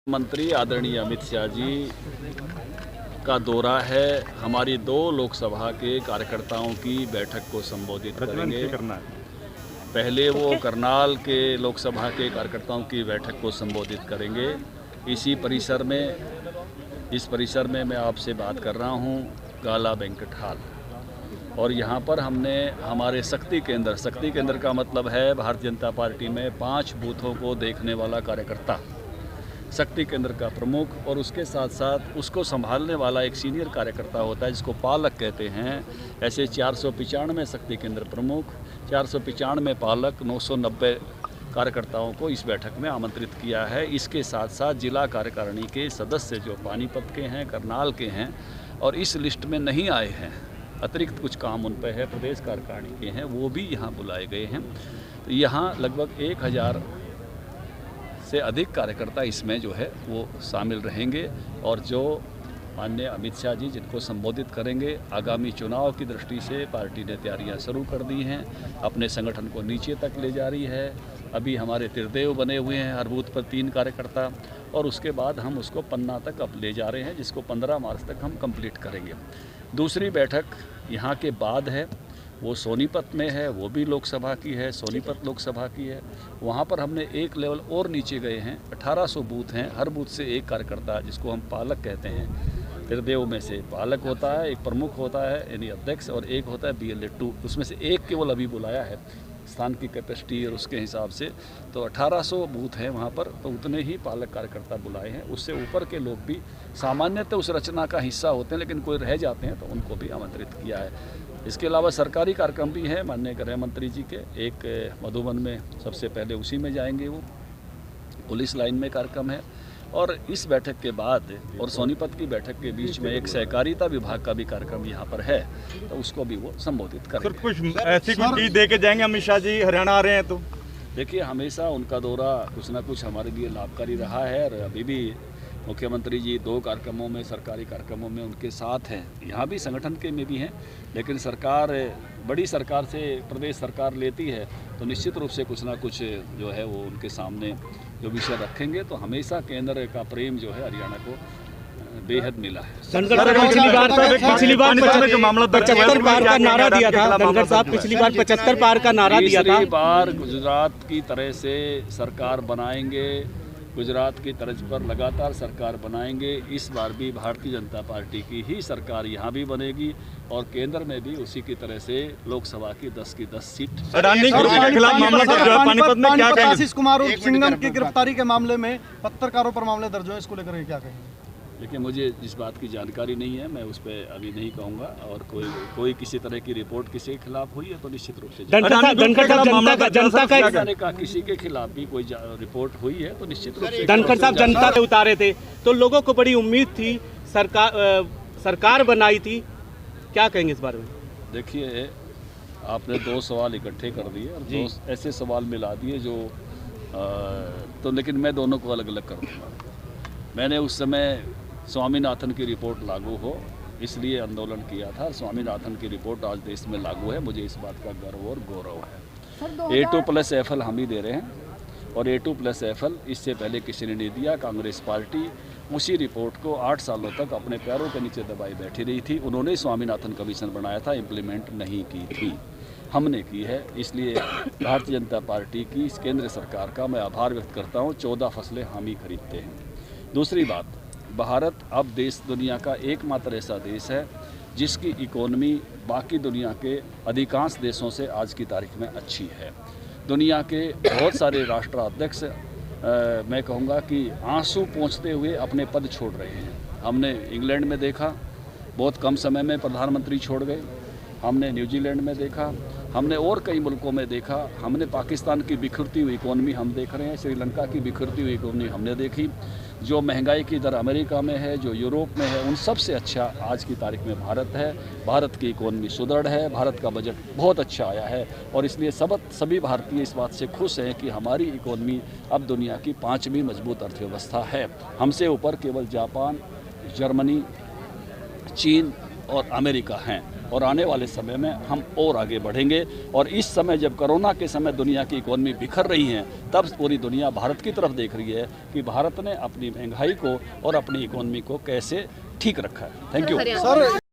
मंत्री आदरणीय अमित शाह जी का दौरा है। हमारी 2 लोकसभा के कार्यकर्ताओं की बैठक को संबोधित करेंगे। पहले वो करनाल के लोकसभा के कार्यकर्ताओं की बैठक को संबोधित करेंगे। इस परिसर में मैं आपसे बात कर रहा हूँ, गाला बैंक्वेट हॉल। और यहाँ पर हमने हमारे शक्ति केंद्र का मतलब है भारतीय जनता पार्टी में 5 बूथों को देखने वाला कार्यकर्ता, शक्ति केंद्र का प्रमुख और उसके साथ साथ उसको संभालने वाला एक सीनियर कार्यकर्ता होता है जिसको पालक कहते हैं। ऐसे 495 शक्ति केंद्र प्रमुख, 495 पालक, 990 कार्यकर्ताओं को इस बैठक में आमंत्रित किया है। इसके साथ साथ जिला कार्यकारिणी के सदस्य जो पानीपत के हैं, करनाल के हैं और इस लिस्ट में नहीं आए हैं, अतिरिक्त कुछ काम उन पर है, प्रदेश कार्यकारिणी के हैं, वो भी यहाँ बुलाए गए हैं। तो यहाँ लगभग 1000 से अधिक कार्यकर्ता इसमें जो है वो शामिल रहेंगे और जो माननीय अमित शाह जी जिनको संबोधित करेंगे। आगामी चुनाव की दृष्टि से पार्टी ने तैयारियां शुरू कर दी हैं, अपने संगठन को नीचे तक ले जा रही है। अभी हमारे त्रिदेव बने हुए हैं, हर बूथ पर 3 कार्यकर्ता, और उसके बाद हम उसको पन्ना तक अब ले जा रहे हैं, जिसको 15 मार्च तक हम कंप्लीट करेंगे। दूसरी बैठक यहाँ के बाद है, वो सोनीपत में है, वो भी लोकसभा की है, सोनीपत लोकसभा की है। वहाँ पर हमने एक लेवल और नीचे गए हैं, 1800 बूथ हैं, हर बूथ से एक कार्यकर्ता जिसको हम पालक कहते हैं, त्रिदेव में से पालक होता है, एक प्रमुख होता है यानी अध्यक्ष, और एक होता है BLA 2, उसमें से एक केवल अभी बुलाया है स्थान की कैपेसिटी और उसके हिसाब से। तो 1800 बूथ हैं वहाँ पर, तो उतने ही पालक कार्यकर्ता बुलाए हैं। उससे ऊपर के लोग भी सामान्यतः उस रचना का हिस्सा होते हैं, लेकिन कोई रह जाते हैं तो उनको भी आमंत्रित किया है। इसके अलावा सरकारी कार्यक्रम भी हैं माननीय गृह मंत्री जी के। एक मधुबन में सबसे पहले उसी में जाएंगे, वो पुलिस लाइन में कार्यक्रम है। और इस बैठक के बाद और सोनीपत की बैठक के बीच में एक सहकारिता विभाग का भी कार्यक्रम यहाँ पर है, तो उसको भी वो संबोधित करेंगे। सर, कुछ ऐसी कुछ चीज दे के जाएंगे अमित शाह जी, हरियाणा आ रहे हैं तो? देखिए, हमेशा उनका दौरा कुछ ना कुछ हमारे लिए लाभकारी रहा है और अभी भी मुख्यमंत्री जी 2 कार्यक्रमों में, सरकारी कार्यक्रमों में उनके साथ हैं। यहाँ भी संगठन के में भी हैं, लेकिन सरकार, बड़ी सरकार से प्रदेश सरकार लेती है तो निश्चित रूप से कुछ ना कुछ जो है वो उनके सामने जो विषय रखेंगे। तो हमेशा केंद्र का प्रेम जो है हरियाणा को बेहद मिला है। पिछली बार 75 पार का नारा दिया था धनखड़ साहब, पिछली बार 75 पार का नारा दिया था। तीसरी बार गुजरात की तरह से सरकार बनाएंगे, गुजरात की तर्ज पर लगातार सरकार बनाएंगे। इस बार भी भारतीय जनता पार्टी की ही सरकार यहाँ भी बनेगी और केंद्र में भी उसी की तरह से लोकसभा की 10 सीट। आशीष कुमार और सिंघम की गिरफ्तारी के मामले में पत्रकारों पर मामले दर्ज हुए, इसको लेकर क्या कहेंगे? लेकिन मुझे इस बात की जानकारी नहीं है, मैं उस पर अभी नहीं कहूँगा। और कोई किसी तरह की रिपोर्ट किसी के खिलाफ हुई है तो निश्चित रूप से जनता का किसी के खिलाफ भी कोई रिपोर्ट हुई है तो निश्चित रूप से धनखड़ साहब जनता से उतारे थे तो लोगों को बड़ी उम्मीद थी, सरकार बनाई थी, क्या कहेंगे इस बारे में? देखिए, आपने 2 सवाल इकट्ठे कर दिए और 2 ऐसे सवाल मिला दिए जो तो लेकिन मैं दोनों को अलग अलग कर दूँगा। मैंने उस समय स्वामीनाथन की रिपोर्ट लागू हो इसलिए आंदोलन किया था। स्वामीनाथन की रिपोर्ट आज देश में लागू है, मुझे इस बात का गर्व और गौरव है। A2+FL हम ही दे रहे हैं और A2+FL इससे पहले किसी ने नहीं दिया। कांग्रेस पार्टी उसी रिपोर्ट को 8 सालों तक अपने पैरों के नीचे दबाई बैठी रही थी। उन्होंने स्वामीनाथन कमीशन बनाया था, इम्प्लीमेंट नहीं की थी, हमने की है। इसलिए भारतीय जनता पार्टी की इस केंद्र सरकार का मैं आभार व्यक्त करता हूँ। 14 फसलें हम ही खरीदते हैं। दूसरी बात, भारत अब दुनिया का एकमात्र ऐसा देश है जिसकी इकोनॉमी बाकी दुनिया के अधिकांश देशों से आज की तारीख में अच्छी है। दुनिया के बहुत सारे राष्ट्राध्यक्ष मैं कहूँगा कि आंसू पोंछते हुए अपने पद छोड़ रहे हैं। हमने इंग्लैंड में देखा, बहुत कम समय में प्रधानमंत्री छोड़ गए। हमने न्यूजीलैंड में देखा, हमने और कई मुल्कों में देखा। हमने पाकिस्तान की बिखरती हुई इकोनॉमी हम देख रहे हैं, श्रीलंका की बिखरती हुई इकोनॉमी हमने देखी। जो महंगाई की दर अमेरिका में है, जो यूरोप में है, उन सब से अच्छा आज की तारीख में भारत है। भारत की इकोनॉमी सुदृढ़ है, भारत का बजट बहुत अच्छा आया है और इसलिए सभी भारतीय इस बात से खुश हैं कि हमारी इकोनॉमी अब दुनिया की 5वीं मजबूत अर्थव्यवस्था है। हमसे ऊपर केवल जापान, जर्मनी, चीन और अमेरिका हैं, और आने वाले समय में हम और आगे बढ़ेंगे। और इस समय जब कोरोना के समय दुनिया की इकोनॉमी बिखर रही है, तब पूरी दुनिया भारत की तरफ देख रही है कि भारत ने अपनी महंगाई को और अपनी इकोनॉमी को कैसे ठीक रखा है। Thank you. सर